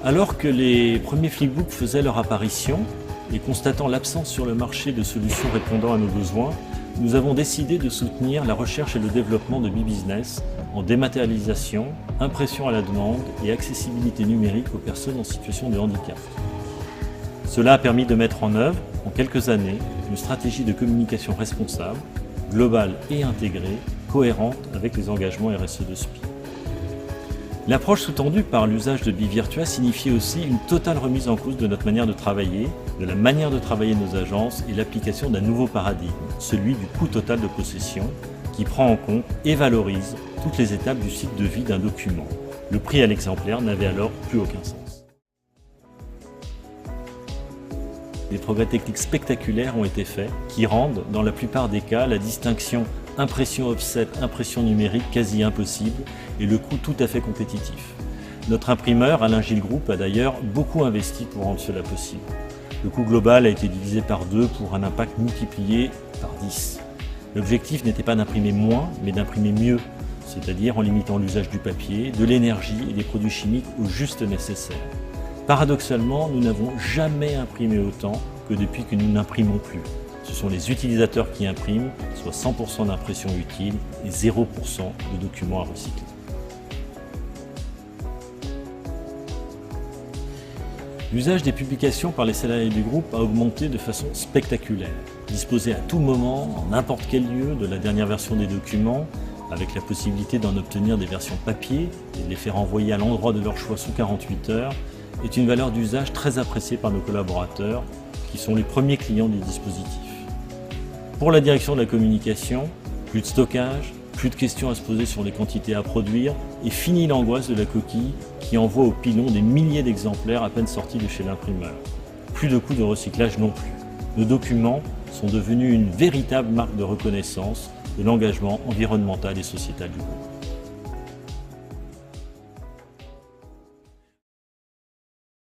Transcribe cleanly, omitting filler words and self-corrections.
Alors que les premiers flipbooks faisaient leur apparition et constatant l'absence sur le marché de solutions répondant à nos besoins, nous avons décidé de soutenir la recherche et le développement de BeeBusiness en dématérialisation, impression à la demande et accessibilité numérique aux personnes en situation de handicap. Cela a permis de mettre en œuvre, en quelques années, une stratégie de communication responsable, globale et intégrée, cohérente avec les engagements RSE de SPI. L'approche sous-tendue par l'usage de BeeVirtua signifiait aussi une totale remise en cause de notre manière de travailler, de la manière de travailler nos agences et l'application d'un nouveau paradigme, celui du coût total de possession, qui prend en compte et valorise toutes les étapes du cycle de vie d'un document. Le prix à l'exemplaire n'avait alors plus aucun sens. Des progrès techniques spectaculaires ont été faits qui rendent, dans la plupart des cas, la distinction impression offset, impression numérique quasi impossible et le coût tout à fait compétitif. Notre imprimeur, Alain Gilles Group, a d'ailleurs beaucoup investi pour rendre cela possible. Le coût global a été divisé par 2 pour un impact multiplié par 10. L'objectif n'était pas d'imprimer moins, mais d'imprimer mieux, c'est-à-dire en limitant l'usage du papier, de l'énergie et des produits chimiques au juste nécessaire. Paradoxalement, nous n'avons jamais imprimé autant que depuis que nous n'imprimons plus. Ce sont les utilisateurs qui impriment, soit 100% d'impression utile et 0% de documents à recycler. L'usage des publications par les salariés du groupe a augmenté de façon spectaculaire. Disposés à tout moment, en n'importe quel lieu, de la dernière version des documents, avec la possibilité d'en obtenir des versions papier et de les faire envoyer à l'endroit de leur choix sous 48 heures, est une valeur d'usage très appréciée par nos collaborateurs, qui sont les premiers clients du dispositif. Pour la direction de la communication, plus de stockage, plus de questions à se poser sur les quantités à produire et fini l'angoisse de la coquille qui envoie au pilon des milliers d'exemplaires à peine sortis de chez l'imprimeur. Plus de coûts de recyclage non plus. Nos documents sont devenus une véritable marque de reconnaissance de l'engagement environnemental et sociétal du groupe.